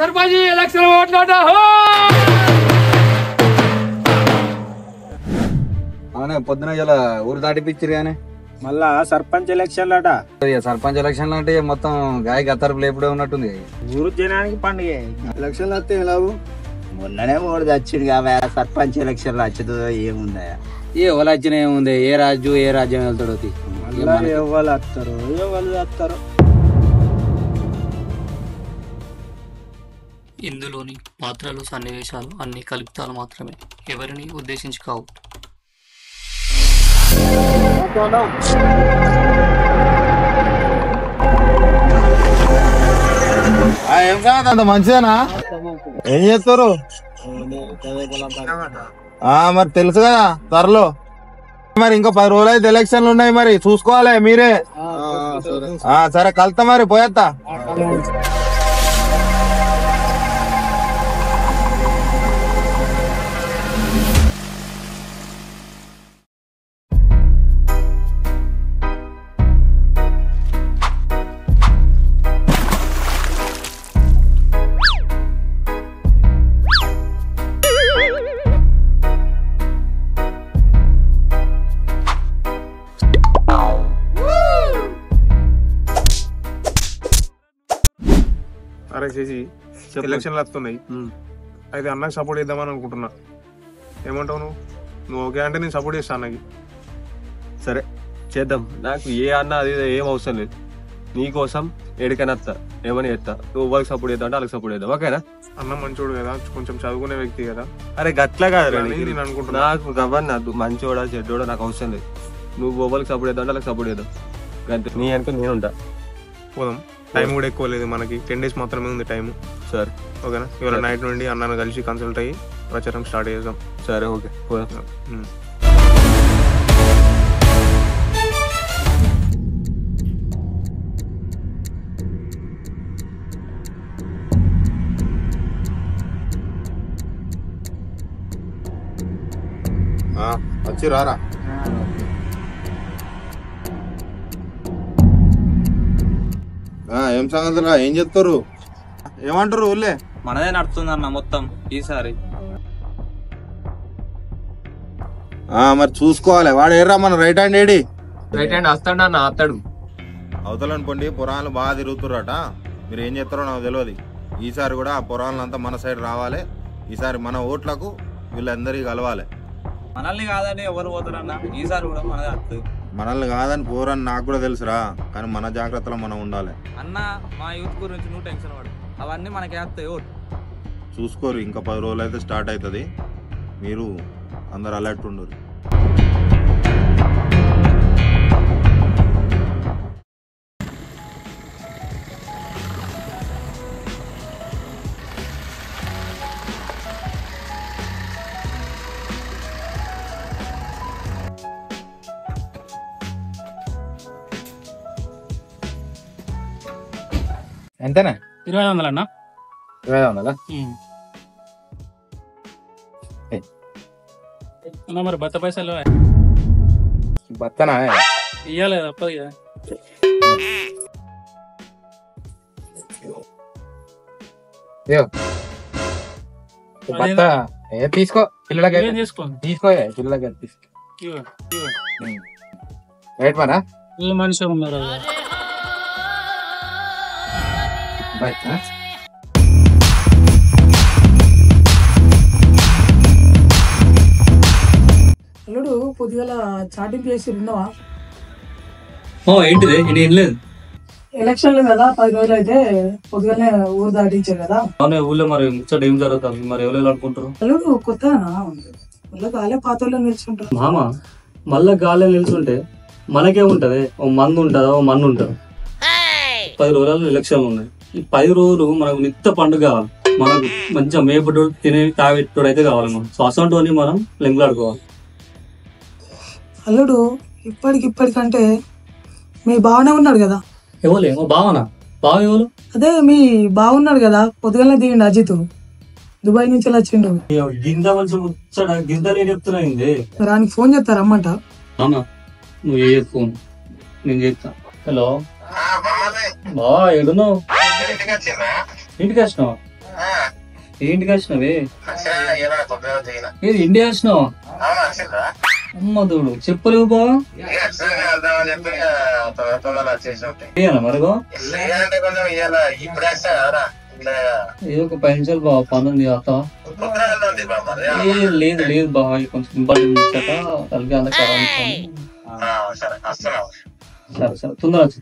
Sarpanch election ఓట్లాట అవునే పొద్దున ఇలా ఊరు దాటిపించారు కానీ మళ్ళా సర్పంచ్ ఎలక్షన్లు అట. సర్పంచ్ ఎలక్షన్లు అంటే మొత్తం గాయ గత్తరపు లేపుడే ఉన్నట్టుంది. ఊరు జనానికి పండుగ. ఎలక్షన్లు వస్తే ఎలాగూ మొన్ననే మూడు వచ్చింది కాబట్టి సర్పంచ్ ఎలక్షన్లు వచ్చేదో ఏముందా? ఏ ఎవరు వచ్చినా ఏముంది, ఏ రాజ్యం వెళ్తాడో ఎవరు వస్తారు ఎవరు వస్తారు. ఇందులోని పాత్రలు సన్నివేశాలు అన్ని కల్పితాలు మాత్రమే, ఎవరిని ఉద్దేశించి కావు. ఏం కాదు అంత మంచిదేనా? ఏం చేస్తారు మరి తెలుసు కదా త్వరలో. మరి ఇంకో 10 రోజులు అయితే ఎలక్షన్లు ఉన్నాయి, మరి చూసుకోవాలి మీరే. సరే కలుతా మరి పోయేస్తా. అరే చేసి ఎలక్షన్లు వస్తున్నాయి, అయితే అన్నకు సపోర్ట్ చేద్దామని అనుకుంటున్నా. ఏమంటావు నువ్వు ఓకే అంటే నేను సపోర్ట్ చేస్తాను అన్నకి. సరే చేద్దాం. నాకు ఏ అన్న అది ఏం అవసరం లేదు. నీకోసం ఎడికైనా వస్తా, ఏమని చేస్తా. నువ్వు వాళ్ళకి సపోర్ట్ చేద్దాం అంటే వాళ్ళకి సపోర్ట్ చేద్దాం. ఓకేనా? అన్న మంచోడు కదా, కొంచెం చదువుకునే వ్యక్తి కదా. అరే గట్లా కాదు నేను అనుకుంటున్నా. నాకు గవర్నద్దు, మంచోడా చెడ్డోడా నాకు అవసరం లేదు. నువ్వు వాళ్ళకి సపోర్ట్ చేద్దాం అంటే వాళ్ళకి సపోర్ట్ చేద్దాం. అంతే, నీ అనుకో నేను ఉంటా. పోదాం. టైం కూడా ఎక్కువ లేదు మనకి, 10 days మాత్రమే ఉంది టైం. సరే ఓకేనా? ఇవాళ నైట్ నుండి అన్నను కలిసి కన్సల్ట్ అయ్యి ప్రచారం స్టార్ట్ చేద్దాం. సరే ఓకే పోదాం. వచ్చి రారా. ఏం సంగతులా, ఏం చెప్తారు, ఏమంటారు ఊళ్ళే? మనదే నడుతుందన్న మొత్తం ఈసారి. మరి చూసుకోవాలి. వాడు ఏర్రా మన right hand AD? Right hand వస్తాడు అన్న, వస్తాడు. అవతల అనుకోండి పురాణాలు బాగా తిరుగుతుర్రట. మీరు ఏం చేస్తారో నాకు తెలియదు. ఈసారి కూడా ఆ పురాణాలంతా మన సైడ్ రావాలి. ఈసారి మన ఓట్లకు వీళ్ళందరికీ కలవాలి. మనల్ని కాదని ఎవరు పోతారన్న, ఈసారి కూడా మనదే వస్తుంది. మనల్ని కాదని పోరని నాకు కూడా తెలుసురా, కానీ మన జాగ్రత్తలో మనం ఉండాలి. అన్న మా యూత్ గురించి నువ్వు టెన్షన్ పడు, అవన్నీ మనకి వేస్తాయి. ఓటు చూసుకోరు, ఇంకా 10 రోజులు అయితే స్టార్ట్ అవుతుంది. మీరు అందరు అలర్ట్ ఉండరు. ఎంతనా? 2500 అన్న. 2500 అన్న మరి బత్త పైసలు బత్తనా ఇయ్యాలి తప్పదు కదా. బత్త తీసుకో, పిల్లలకి తీసుకోండి. తీసుకో, పిల్లలకి తీసుకో. రైట్ మరా ఈ మనిషి ఉన్నారు. అల్లుడు పొద్దుగల చాటింగ్ చేసి విన్నావా? ఏంటిది? నేను లేదు. ఎలక్షన్లు కదా, 10 రోజులు అయితే పొద్దుగానే ఊరు దాటించారు కదా. ఊళ్ళో మరి ముచ్చట ఏం జరుగుతుంది, మరి ఎవరు అనుకుంటారు? అల్లుడు కొత్తనా మళ్ళీ కాలే పాత వాళ్ళు నిల్చుంటారు. మామ మళ్ళా గాలి నిల్చుంటే మనకేముంటది? ఓ మందు ఉంటుందా, ఓ మన్ను ఉంటుంది. 10 రోజులు ఎలక్షన్లు ఉన్నాయి. ఈ 10 రోజులు మనకు నిత్య పండుగ కావాలి. మనకు మంచిగా మేపడు తినే తాగెట్టుడు అయితే కావాలి. మనం శ్వాసంతో మనం లెంగులాడుకోవాలి. అల్లుడు ఇప్పటికంటే మీ బావనే ఉన్నాడు కదా. ఎవరు బావనా? బావ ఎవరు? అదే మీ బావున్నాడు కదా, పొద్దుగానే దిగిండు అజిత్, దుబాయ్ నుంచి వచ్చిండు. గింద మంచి ముచ్చట గింద నేను చెప్తున్నా. రానికి ఫోన్ చేస్తారా అమ్మంట? అవునా? నువ్వు ఏ ఫోన్ నేను చేస్తా. హలో బావా, ఎడున్నావు? ఇంటికి వచ్చినావా? ఏంటికి వచ్చినవే? ఏది ఇండియా వచ్చినావా? అమ్మ తోడు చెప్పలేవు బావా. మరిగో ఏదో ఒక 10 నిమిషాలు బావ పని ఉంది వస్తావా? లేదు లేదు బావ, కొంచెం ఇంపార్టెంట్ ఇచ్చాక తలకి అంత సరే సరే తొందర వచ్చి.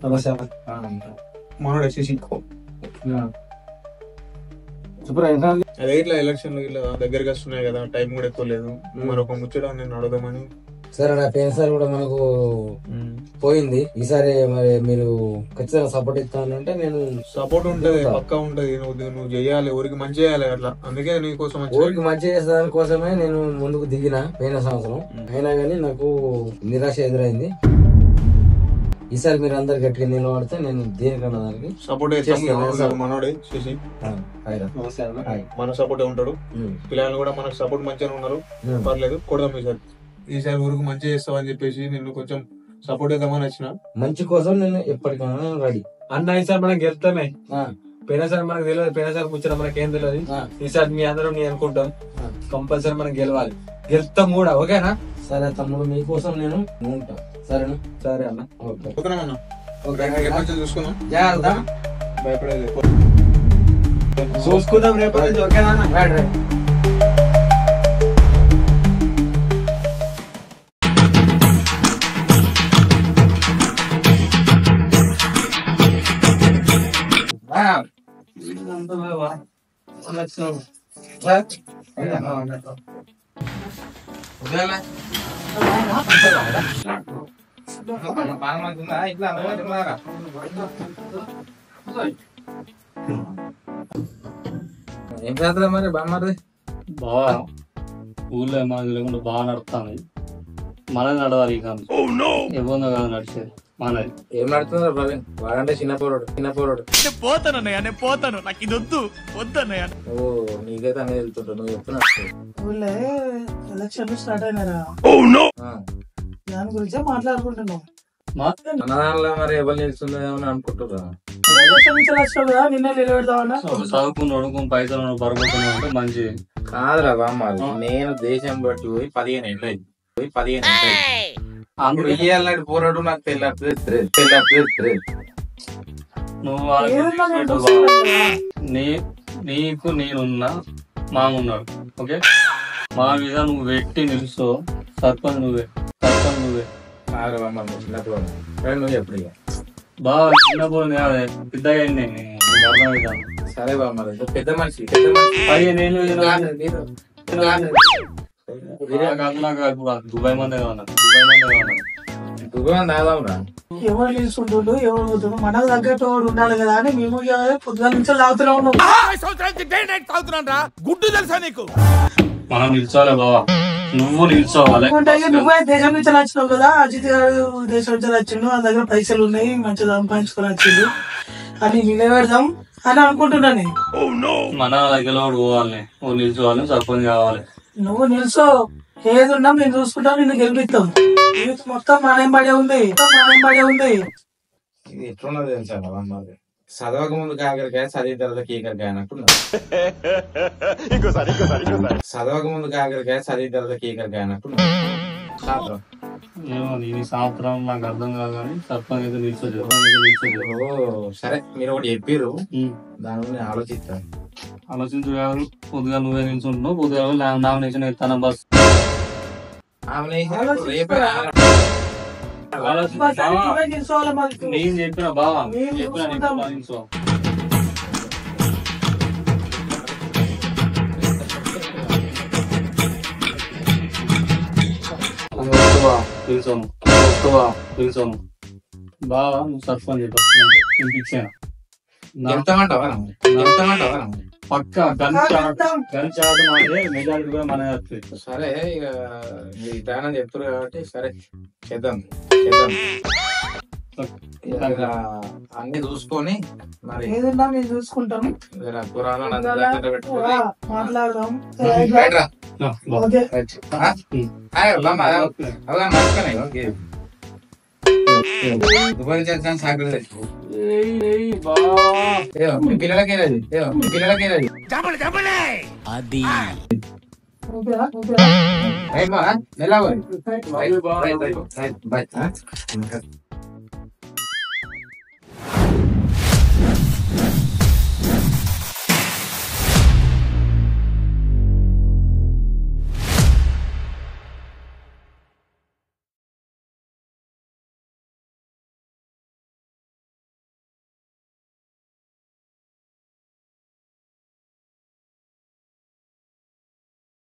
నమస్తే మనోడు వచ్చేసి అదే ఇట్లా ఎలక్షన్లు ఇట్లా దగ్గరికి వస్తున్నాయి కదా, టైం కూడా ఎక్కువ లేదు. మరొక ముచ్చట నేను అడుగుదామని. సరే నా పోయినసారి కూడా మనకు పోయింది, ఈసారి మరి మీరు ఖచ్చితంగా సపోర్ట్ ఇస్తానంటే నేను సపోర్ట్ ఉంటది, పక్కా ఉంటది. నువ్వు చేయాలి, ఊరికి మంచి చేయాలి అట్లా. అందుకే నీకోసం ఊరికి మంచి చేసేదాని కోసమే నేను ముందుకు దిగిన పోయిన సంవత్సరం. అయినా కానీ నాకు నిరాశ ఎదురైంది. ఈసారి మీరు అందరు గట్టిగా నిలబడితే నేను దేనికన్నా దానికి సపోర్ట్ చేస్తాను. మనోడే చేసి మన సపోర్ట్ ఉంటాడు. పిల్లలు కూడా మనకు సపోర్ట్ మంచిగా ఉన్నారు, పర్లేదు కొడదాం. ఈసారి ఊరికి మంచి చేస్తావని చెప్పేసి నిన్ను కొంచెం సపోర్ట్ చేద్దామని వచ్చిన. మంచి కోసం నేను ఎప్పటికైనా రెడీ అన్న. ఈసారి మనం గెలుతామే. పోయినసారి మనకు తెలియదు, పోయినసారి కూర్చొని మనకేం తెలియదు. ఈసారి మీ అందరం నేను అనుకుంటాం కంపల్సరీ మనం గెలవాలి, గెలుస్తాం కూడా. ఓకేనా? సరే తమ్ముడు, మీకోసం నేను ఉంటా. సరేనా? సరే అన్న. చూసుకున్నాం, భయపడేది చూసుకుందాం రేపటి నుంచి. ఓకేనా? ఏం చేస్తా మరి బామ్మది? బాగా ఊళ్ళో మనది లేకుండా బాగా నడుస్తాను. మనది నడవాలి ఇక, ఎవరిదో కాదు నడిచేది మనది. ఏం నడుతుందా ప్రవీణ్? వాడంటే చిన్న పోరాడు. పోతాను, నాకు ఇది వద్దు వద్దన్నయ్య. ఓ నీకైతే అనేది వెళ్తుంటా, నువ్వు చెప్తున్నా. ఊళ్ళో ఎలక్షన్లు స్టార్ట్ అయినారా, దాని గురించే మాట్లాడుకుంటున్నాం. అన్నదానిలో మరి ఎవరు నిలుస్తుందేమని అనుకుంటున్నా. ఎలక్షన్ నుంచి వచ్చినావు కదా, నిన్నే నిలబెడతామన్నా. చదువుకుని పైసలు బరబోతున్నా అంటే మంచిది కాదురా బామ్మ. నేను దేశం బట్టి పోయి 15 ఏళ్ళు అయింది. ఇయ్యాలంటే పోరాడు నాకు తెలియదు. నువ్వు నీకు నేనున్నా మామున్నాడు. ఓకే, మా మీద నువ్వు పెట్టి నిలుస్తూ సర్పంచ్ నువ్వే. నువ్వు ఎప్పుడు బాగా చిన్నప్పుడు కాదే, పెద్దగా అయింది. అర్థమవుతాను. సరే బామ్మ, పెద్ద మనిషి 15 ఏళ్ళు దుబాయ్ మందే కావాలి. దుబాయ్ దాదాపురా. ఎవరు నిలుస్తుంటుండు, ఎవరు పోతుండు, మనకు తగ్గట్టు వాడు ఉండాలి కదా అని మేము పొద్దున నుంచి తాగుతూనే ఉన్నాం. గుడ్డు తెలుసా నీకు? మనం నిల్చోవాలి బావా, నువ్వు నిల్చోవాలి. నువ్వే దేశం నుంచి వచ్చినావు కదా, అజిత్ గారు దేశం నుంచి వచ్చిండు, మన దగ్గర పైసలు ఉన్నాయి, మంచిగా సంపాదించుకొని వచ్చిండు అని నిలబెడదాం అని అనుకుంటున్నా నేను. మన దగ్గర పోవాలి, నువ్వు నిల్చోవాలి, సర్పంచ్ కావాలి. నువ్వు నిల్చో, ఏది ఉన్నా మేము చూసుకుంటాం, నిన్ను గెలిపిస్తాం. యూత్ మొత్తం మానేం పడే ఉంది. ఇది ఎట్లున్నది తెలుసా బామ్మది? చదవక ముందు కాకరకాయ, చదివిన తర్వాత కీకరకాయ అన్నట్టున్నా. చదవక ముందు కాకరకాయ, చదివిన తర్వాత కీకరకాయ అన్నట్టున్నా. ఏమో నీ సంవత్సరం నాకు అర్థం కాదు కానీ సర్పంచ్ అయితే నిల్చోదు. సరే మీరు ఒకటి చెప్పారు, దాని గురించి ఆలోచిస్తాను. ఆలోచించు కాదు, పొద్దుగా నువ్వే నిల్చుంటున్నావు. పొద్దుగా నామినేషన్ ఇస్తాను బస్. నేను చెప్పిన బావా, నిల్చో. నిల్చోను బావా, నువ్వు సర్పంచ్ ఇంపించాను. పక్క గన్ షాట్ మనదే, మెజారిటీ కూడా మన సరే ఇక మీరు ఇట్లా చెప్తారు కాబట్టి సరే చేద్దాం ఇక అన్ని చూసుకొని మరి ఏదన్నా మేము చూసుకుంటాం, జర పురాణాలు అంతా దగ్గర పెట్టుకొని మాట్లాడదాం. రైట్ రా. ఓకే పిల్లలకి